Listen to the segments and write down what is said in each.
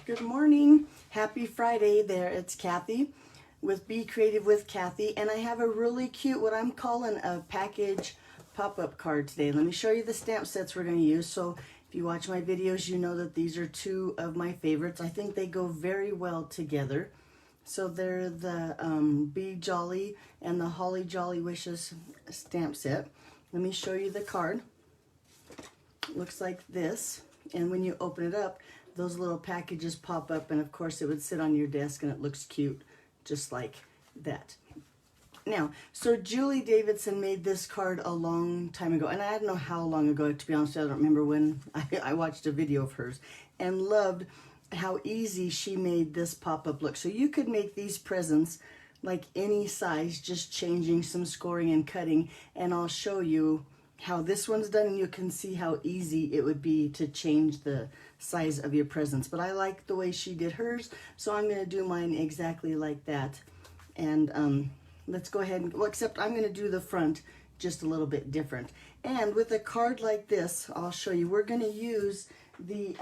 Good morning. Happy Friday there. It's Kathy with Be Creative with Kathy, and I have a really cute, what I'm calling a package pop-up card today. Let me show you the stamp sets we're going to use. So if you watch my videos, you know that these are two of my favorites. I think they go very well together. So they're the Be Jolly and the Holly Jolly Wishes stamp set. Let me show you the card. It looks like this, and when you open it up, those little packages pop up, and of course it would sit on your desk and it looks cute just like that. Now, so Julie Davidson made this card a long time ago, and I don't know how long ago, to be honest. I don't remember when. I watched a video of hers and loved how easy she made this pop-up look. So you could make these presents like any size, just changing some scoring and cutting, and I'll show you how this one's done, and you can see how easy it would be to change the size of your presents. But I like the way she did hers, so I'm going to do mine exactly like that. And let's go ahead and, well, except I'm going to do the front just a little bit different. And with a card like this, I'll show you, we're going to use the,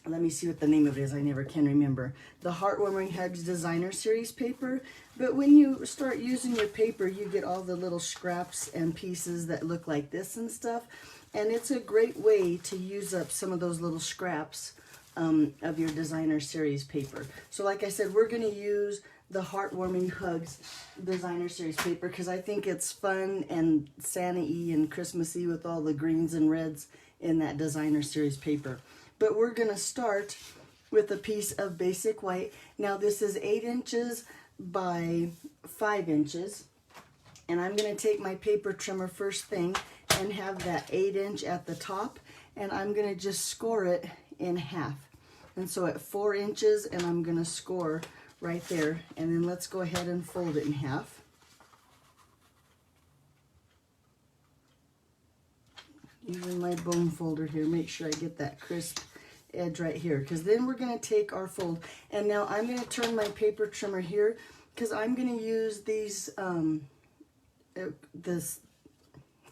let me see what the name of it is, I never can remember. The Heartwarming Hugs Designer Series paper. But when you start using your paper, you get all the little scraps and pieces that look like this and stuff. And it's a great way to use up some of those little scraps of your Designer Series paper. So like I said, we're going to use the Heartwarming Hugs Designer Series paper because I think it's fun and Santa-y and Christmassy with all the greens and reds in that Designer Series paper. But we're going to start with a piece of basic white. Now this is 8 inches by 5 inches. And I'm going to take my paper trimmer first thing and have that 8-inch at the top. And I'm going to just score it in half. And so at 4 inches, and I'm going to score right there. And then let's go ahead and fold it in half. Using my bone folder here, make sure I get that crisp edge right here, because then we're going to take our fold, and now I'm going to turn my paper trimmer here because I'm going to use these this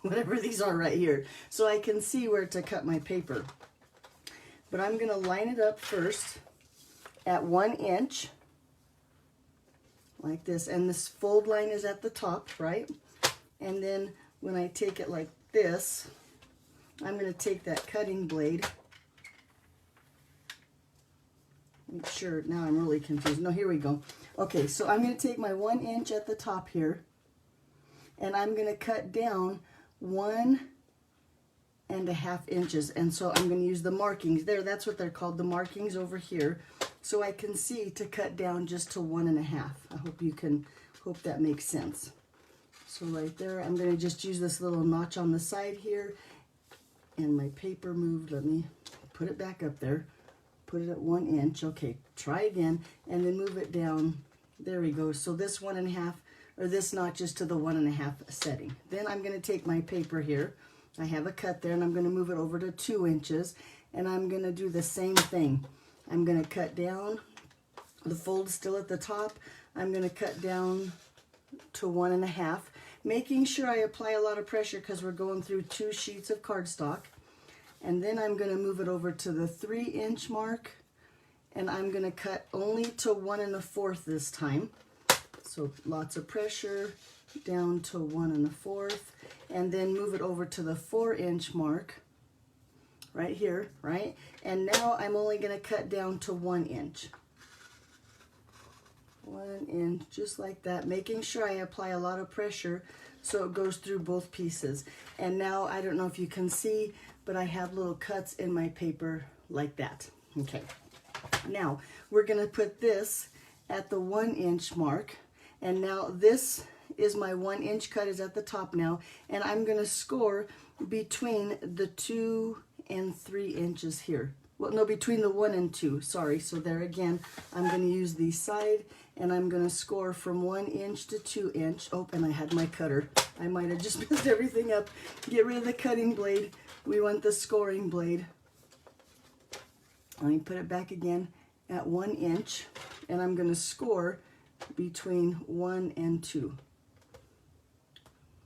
whatever these are right here, so I can see where to cut my paper. But I'm going to line it up first at 1 inch like this, and this fold line is at the top, right? And then when I take it like this, I'm going to take that cutting blade. Make sure, now I'm really confused. No, here we go. Okay, so I'm going to take my 1 inch at the top here, and I'm going to cut down 1.5 inches. And so I'm going to use the markings there. That's what they're called, the markings over here. So I can see to cut down just to 1.5. I hope that makes sense. So right there, I'm going to just use this little notch on the side here. And my paper moved. Let me put it back up there. Put it at 1 inch. Okay, try again, and then move it down. There we go. So this 1.5, or this notch is to the 1.5 setting. Then I'm going to take my paper here. I have a cut there, and I'm going to move it over to 2 inches, and I'm going to do the same thing. I'm going to cut down. The fold's still at the top. I'm going to cut down to 1.5, making sure I apply a lot of pressure because we're going through 2 sheets of cardstock. And then I'm going to move it over to the 3-inch mark, and I'm going to cut only to 1 1/4 this time. So lots of pressure, down to 1 1/4, and then move it over to the 4-inch mark right here, right? And now I'm only going to cut down to 1 inch. 1 inch, just like that, making sure I apply a lot of pressure so it goes through both pieces. And now, I don't know if you can see, but I have little cuts in my paper like that. Okay, now we're going to put this at the 1 inch mark, and now this is my 1 inch cut is at the top now, and I'm going to score between the 2 and 3 inches here. Well, no, between the 1 and 2, sorry. So there again, I'm going to use the side, and I'm going to score from 1 inch to 2 inch. Oh, and I had my cutter. I might have just messed everything up. Get rid of the cutting blade. We want the scoring blade. Let me put it back again at 1 inch, and I'm going to score between 1 and 2.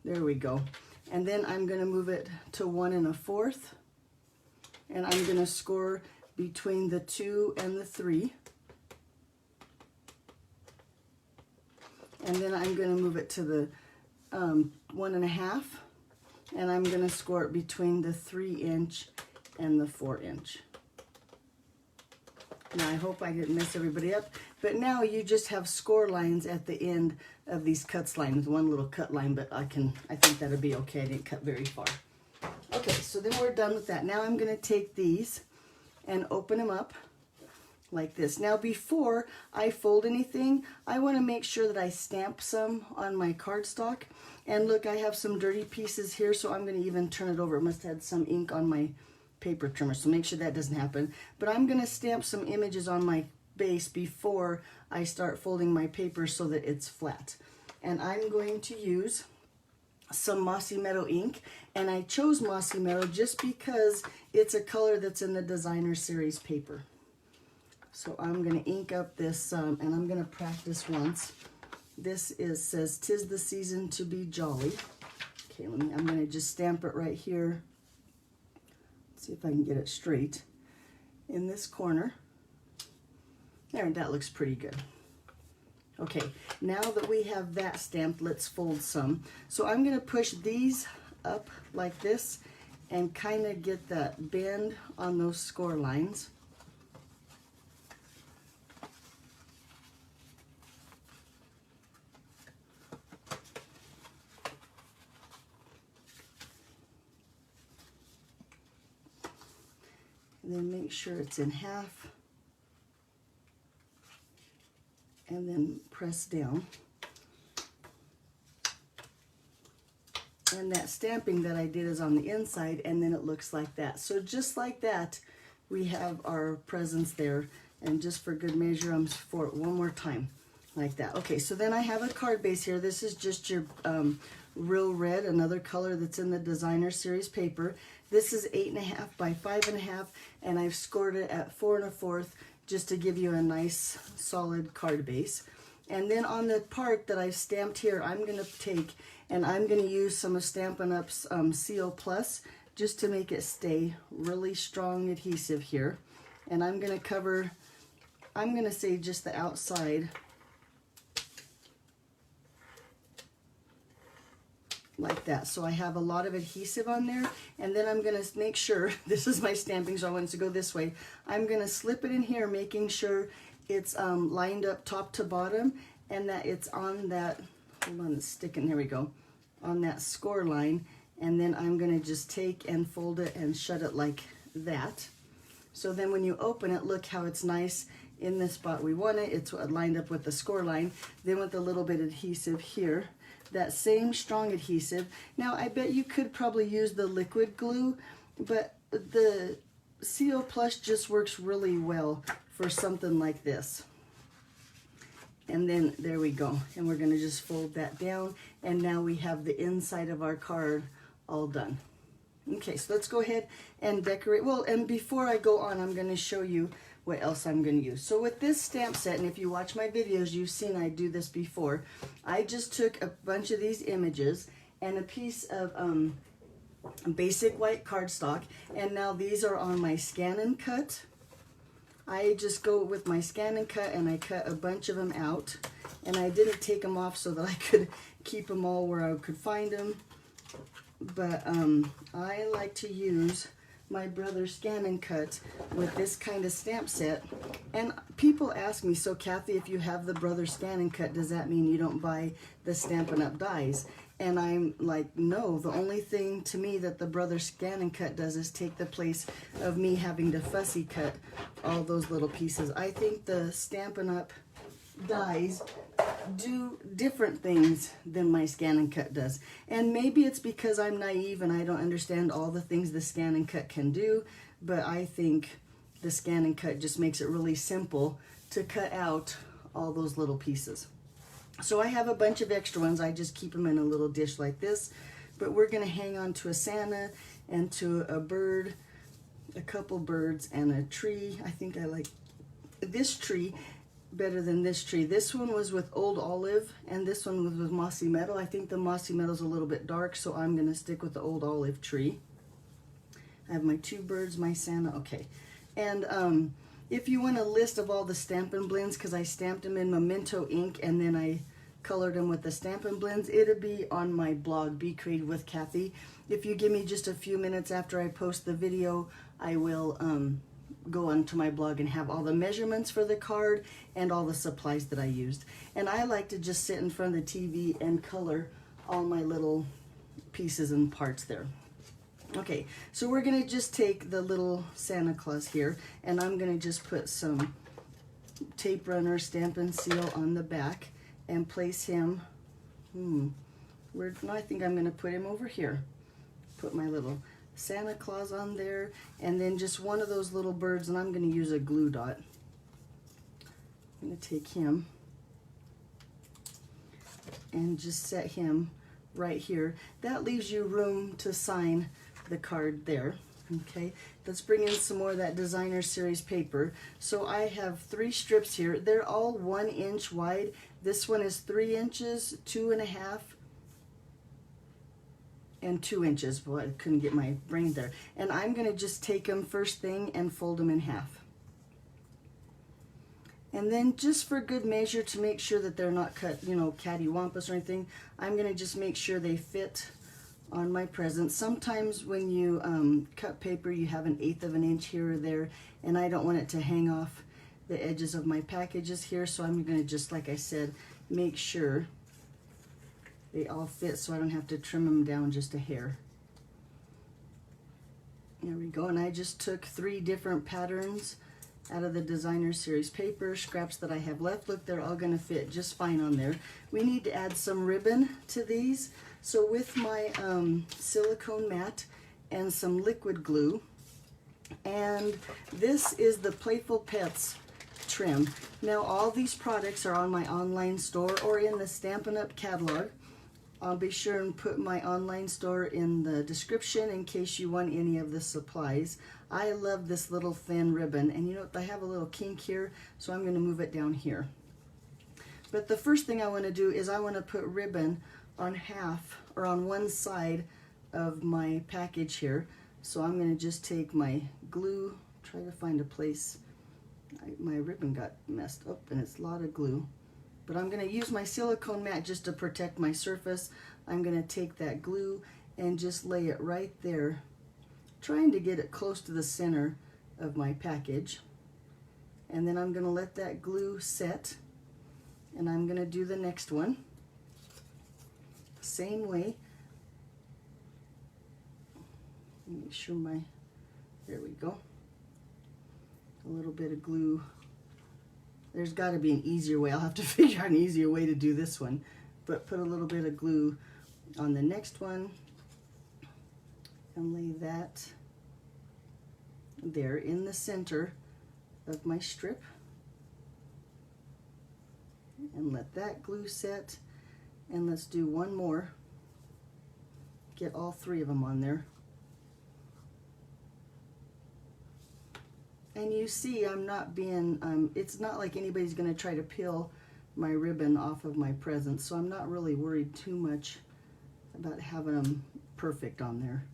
There we go. And then I'm going to move it to 1 1/4, and I'm going to score between the 2 and the 3. And then I'm going to move it to the 1.5, and I'm going to score it between the 3-inch and the 4-inch. Now I hope I didn't mess everybody up, but now you just have score lines at the end of these cuts lines, one little cut line, but I think that'll be okay. I didn't cut very far. Okay, so then we're done with that. Now I'm going to take these and open them up like this. Now before I fold anything, I want to make sure that I stamp some on my cardstock. And look, I have some dirty pieces here, so I'm going to even turn it over. It must have had some ink on my paper trimmer, so make sure that doesn't happen. But I'm going to stamp some images on my base before I start folding my paper so that it's flat. And I'm going to use some Mossy Meadow ink, and I chose Mossy Meadow just because it's a color that's in the Designer Series paper. So I'm going to ink up this, and I'm going to practice once. This says, "'Tis the season to be jolly." Okay, I'm going to just stamp it right here. Let's see if I can get it straight in this corner. There, that looks pretty good. Okay, now that we have that stamped, let's fold some. So I'm going to push these up like this and kind of get that bend on those score lines. And then make sure it's in half. And then press down. And that stamping that I did is on the inside, and then it looks like that. So just like that, we have our presents there. And just for good measure, I'm for it one more time, like that. Okay, so then I have a card base here. This is just your Real Red, another color that's in the Designer Series paper. This is 8.5 by 5.5, and I've scored it at 4 1/4 just to give you a nice solid card base. And then on the part that I've stamped here, I'm going to take and I'm going to use some of Stampin' Up's CO Plus just to make it stay really strong adhesive here. And I'm going to cover, I'm going to say just the outside like that. So I have a lot of adhesive on there, and then I'm going to make sure, this is my stamping, so I want it to go this way. I'm going to slip it in here, making sure it's lined up top to bottom, and that it's on that, hold on, it's sticking, there we go, on that score line. And then I'm going to just take and fold it and shut it like that. So then when you open it, look how it's nice in the spot we want it. It's lined up with the score line. Then with a little bit of adhesive here, that same strong adhesive. Now I bet you could probably use the liquid glue, but the CO Plus just works really well for something like this. And then there we go. And we're going to just fold that down. And now we have the inside of our card all done. Okay, so let's go ahead and decorate. Well, and before I go on, I'm going to show you what else I'm going to use. So with this stamp set, and if you watch my videos, you've seen I do this before. I just took a bunch of these images and a piece of basic white cardstock, and now these are on my Scan and Cut. I just go with my Scan and Cut, and I cut a bunch of them out, and I didn't take them off so that I could keep them all where I could find them. But I like to use my brother's Scan and Cut with this kind of stamp set. And people ask me, so Kathy, if you have the brother Scan and Cut, does that mean you don't buy the Stampin' Up dies? And I'm like, no, the only thing to me that the brother Scan and Cut does is take the place of me having to fussy cut all those little pieces. I think the Stampin' Up dies do different things than my Scan and Cut does. And maybe it's because I'm naive and I don't understand all the things the Scan and Cut can do, but I think the Scan and Cut just makes it really simple to cut out all those little pieces. So I have a bunch of extra ones. I just keep them in a little dish like this, but we're going to hang on to a Santa and to a bird, a couple birds, and a tree. I think I like this tree better than this tree. This one was with Old Olive, and this one was with Mossy Meadow. I think the Mossy Meadow's a little bit dark, so I'm going to stick with the Old Olive tree. I have my two birds, my Santa. Okay, And if you want a list of all the Stampin' Blends, because I stamped them in Memento ink and then I colored them with the Stampin' Blends, it'll be on my blog, Be Creative with Kathy. If you give me just a few minutes after I post the video, I will go onto my blog and have all the measurements for the card and all the supplies that I used. And I like to just sit in front of the TV and color all my little pieces and parts there. Okay, so we're gonna just take the little Santa Claus here, and I'm gonna just put some tape runner Stampin' Seal on the back and place him, I think I'm gonna put him over here. Put my little Santa Claus on there, and then just one of those little birds, and I'm gonna use a glue dot. I'm gonna take him and just set him right here. That leaves you room to sign the card there. Okay, let's bring in some more of that designer series paper. So I have 3 strips here. They're all 1 inch wide. This one is 3 inches, 2.5, and 2 inches. Well, I couldn't get my brain there. And I'm gonna just take them first thing and fold them in half. And then just for good measure, to make sure that they're not cut, cattywampus or anything, I'm gonna just make sure they fit on my present. Sometimes when you cut paper, you have 1/8 of an inch here or there, and I don't want it to hang off the edges of my packages here, so I'm gonna just, like I said, make sure they all fit so I don't have to trim them down just a hair. There we go, and I just took 3 different patterns out of the designer series paper, scraps that I have left. Look, they're all gonna fit just fine on there. We need to add some ribbon to these. So with my silicone mat and some liquid glue, and this is the Playful Pets trim. Now all these products are on my online store or in the Stampin' Up! Catalog. I'll be sure and put my online store in the description in case you want any of the supplies. I love this little thin ribbon, and you know what, I have a little kink here, so I'm going to move it down here. But the first thing I want to do is I want to put ribbon on half or on one side of my package here. So I'm going to just take my glue, try to find a place. My ribbon got messed up and it's a lot of glue. But I'm going to use my silicone mat just to protect my surface. I'm going to take that glue and just lay it right there, trying to get it close to the center of my package. And then I'm going to let that glue set, and I'm going to do the next one. Same way. Make sure there we go. A little bit of glue. There's got to be an easier way. I'll have to figure out an easier way to do this one. But put a little bit of glue on the next one and lay that there in the center of my strip. And let that glue set. And let's do one more. Get all 3 of them on there. And you see, I'm not being, it's not like anybody's going to try to peel my ribbon off of my presents, so I'm not really worried too much about having them perfect on there,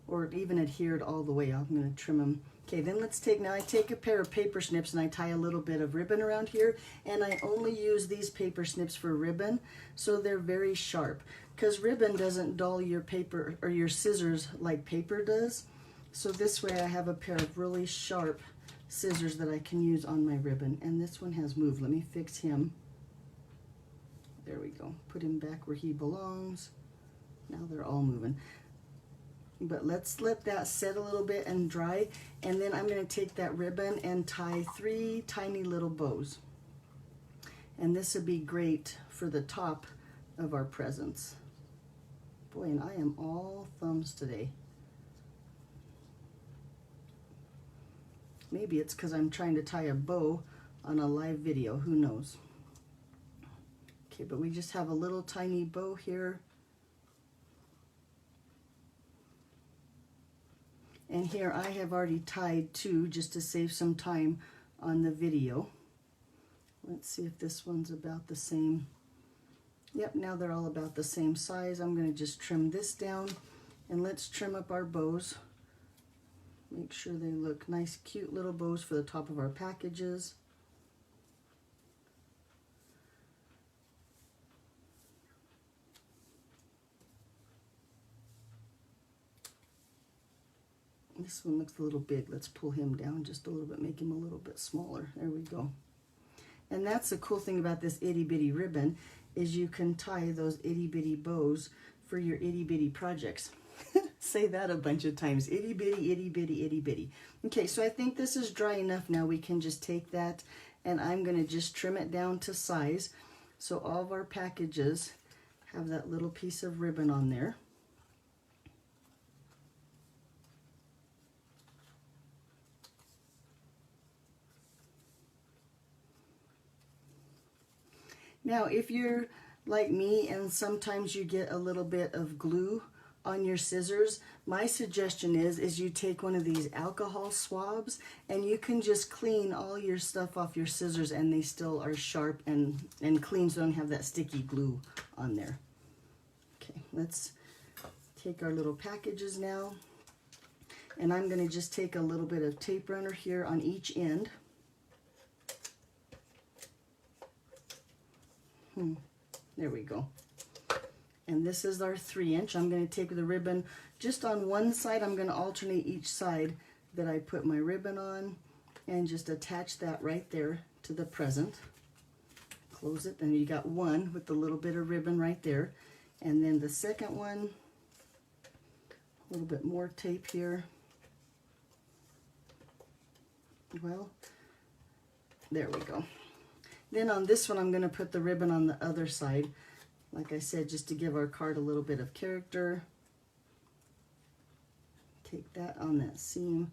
or even adhered all the way. I'm going to trim them. Okay, then now I take a pair of paper snips and I tie a little bit of ribbon around here, and I only use these paper snips for ribbon, so they're very sharp, because ribbon doesn't dull your paper or your scissors like paper does. So this way I have a pair of really sharp scissors that I can use on my ribbon. And this one has moved. Let me fix him. There we go. Put him back where he belongs. Now they're all moving. But let's let that set a little bit and dry. And then I'm going to take that ribbon and tie 3 tiny little bows. And this would be great for the top of our presents. Boy, and I am all thumbs today. Maybe it's because I'm trying to tie a bow on a live video, who knows. Okay, but we just have a little tiny bow here. And here I have already tied 2 just to save some time on the video. Let's see if this one's about the same. Yep, now they're all about the same size. I'm going to just trim this down, and let's trim up our bows. Make sure they look nice, cute little bows for the top of our packages. This one looks a little big. Let's pull him down just a little bit, make him a little bit smaller. There we go. And that's the cool thing about this itty bitty ribbon, is you can tie those itty bitty bows for your itty bitty projects. Say that a bunch of times. Itty bitty, itty bitty, itty bitty. Okay, so I think this is dry enough now. We can just take that and I'm going to just trim it down to size. So all of our packages have that little piece of ribbon on there. Now, if you're like me and sometimes you get a little bit of glue on your scissors, my suggestion is you take one of these alcohol swabs and you can just clean all your stuff off your scissors and they still are sharp and clean, so don't have that sticky glue on there. Okay, let's take our little packages now, and I'm going to just take a little bit of tape runner here on each end. There we go. And this is our 3-inch. I'm going to take the ribbon just on one side. I'm going to alternate each side that I put my ribbon on and just attach that right there to the present. Close it, and you got one with the little bit of ribbon right there. And then the second one, a little bit more tape here. Well, there we go. Then on this one, I'm going to put the ribbon on the other side. Like I said, just to give our card a little bit of character. Take that on that seam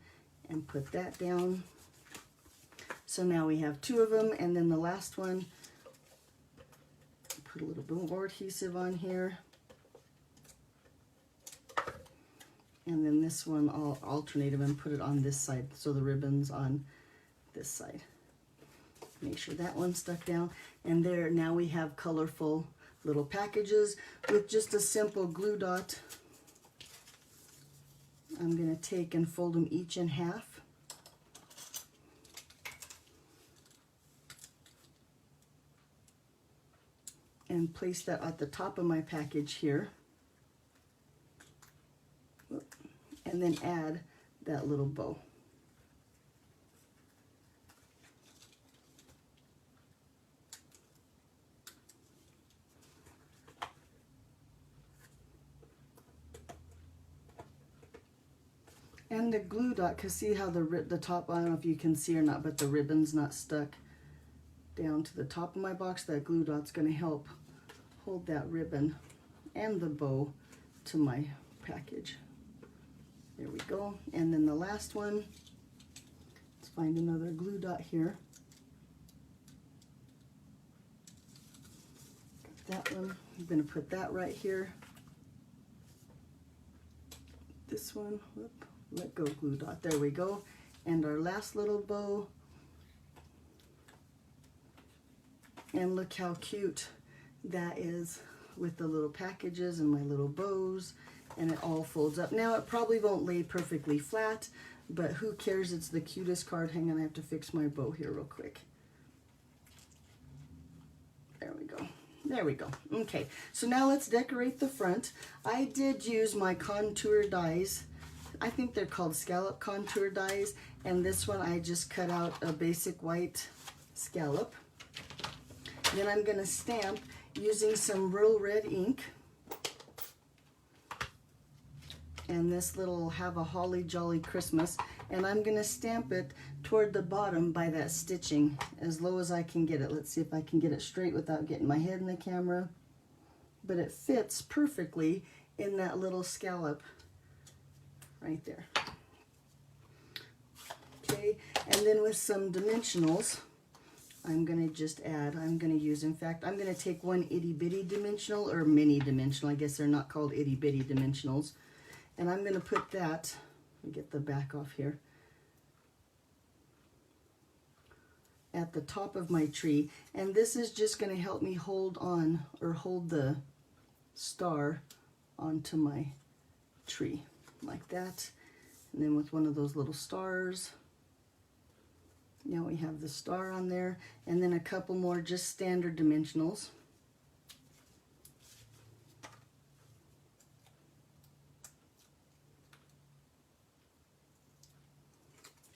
and put that down. So now we have 2 of them, and then the last one, put a little bit more adhesive on here. And then this one, I'll alternate them and put it on this side, so the ribbon's on this side. Make sure that one's stuck down. And there, now we have colorful little packages with just a simple glue dot. I'm going to take and fold them each in half. And place that at the top of my package here. And then add that little bow. And the glue dot, because see how the top, I don't know if you can see or not, but the ribbon's not stuck down to the top of my box. That glue dot's going to help hold that ribbon and the bow to my package. There we go. And then the last one, let's find another glue dot here. Got that one. I'm going to put that right here. This one, whoop. Let go glue dot. There we go. And our last little bow. And look how cute that is with the little packages and my little bows. And it all folds up. Now it probably won't lay perfectly flat, but who cares? It's the cutest card. Hang on, I have to fix my bow here real quick. There we go. There we go. Okay, so now let's decorate the front. I did use my contour dies. I think they're called scallop contour dies, and this one I just cut out a basic white scallop. Then I'm going to stamp using some real red ink, and this little Have a Holly Jolly Christmas, and I'm going to stamp it toward the bottom by that stitching as low as I can get it. Let's see if I can get it straight without getting my head in the camera, but it fits perfectly in that little scallop right there. Okay, and then with some dimensionals, I'm going to just add, I'm going to use, in fact, I'm going to take one itty bitty dimensional, or mini dimensional, I guess they're not called itty bitty dimensionals, and I'm going to put that, let me get the back off here, at the top of my tree, and this is just going to help me hold on, or hold the star onto my tree. Like that. And then with one of those little stars. Now we have the star on there, and then a couple more just standard dimensionals.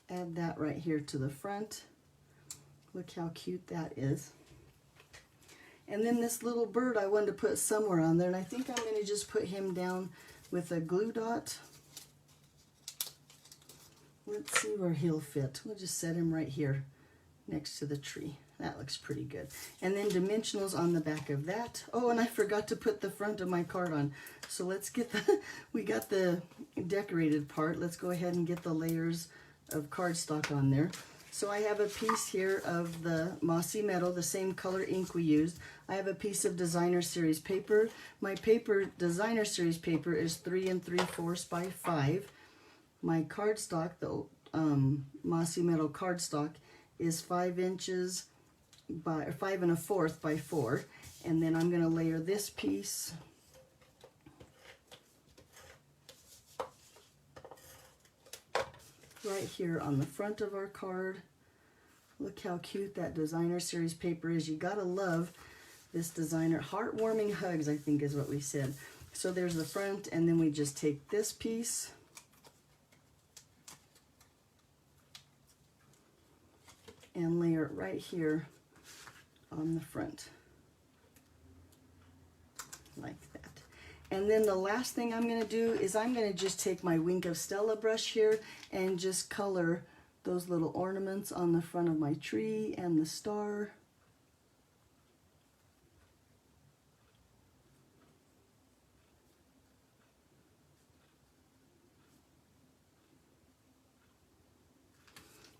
Add that right here to the front. Look how cute that is. And then this little bird I wanted to put somewhere on there, and I think I'm going to just put him down with a glue dot. Let's see where he'll fit. We'll just set him right here next to the tree. That looks pretty good. And then dimensionals on the back of that. Oh, and I forgot to put the front of my card on. So let's get the, we got the decorated part. Let's go ahead and get the layers of cardstock on there. So I have a piece here of the Mossy Meadow, the same color ink we used. I have a piece of Designer Series paper. My paper, Designer Series paper, is 3 3/4 by 5. My cardstock, the Mossy Meadow cardstock, is 5 inches by 5 1/4 by 4. And then I'm going to layer this piece right here on the front of our card. Look how cute that Designer Series paper is. You gotta love this designer. Heartwarming hugs, I think is what we said. So there's the front, and then we just take this piece and layer it right here on the front, like that. And then the last thing I'm going to do is I'm going to just take my Wink of Stella brush here and just color those little ornaments on the front of my tree and the star.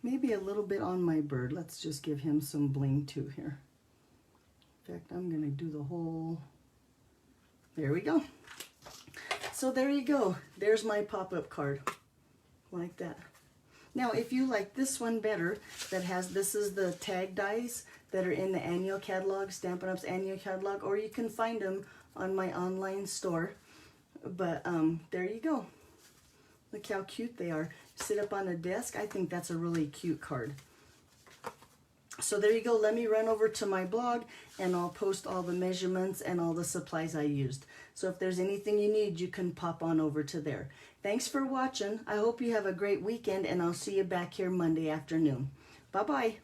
Maybe a little bit on my bird. Let's just give him some bling too here. In fact, I'm going to do the whole... There we go. So there you go. There's my pop-up card. Like that. Now, if you like this one better, that has, this is the tag dies that are in the annual catalog, Stampin' Up's annual catalog, or you can find them on my online store. But there you go. Look how cute they are. Sit up on a desk. I think that's a really cute card. So there you go. Let me run over to my blog and I'll post all the measurements and all the supplies I used. So if there's anything you need, you can pop on over to there. Thanks for watching. I hope you have a great weekend, and I'll see you back here Monday afternoon. Bye-bye.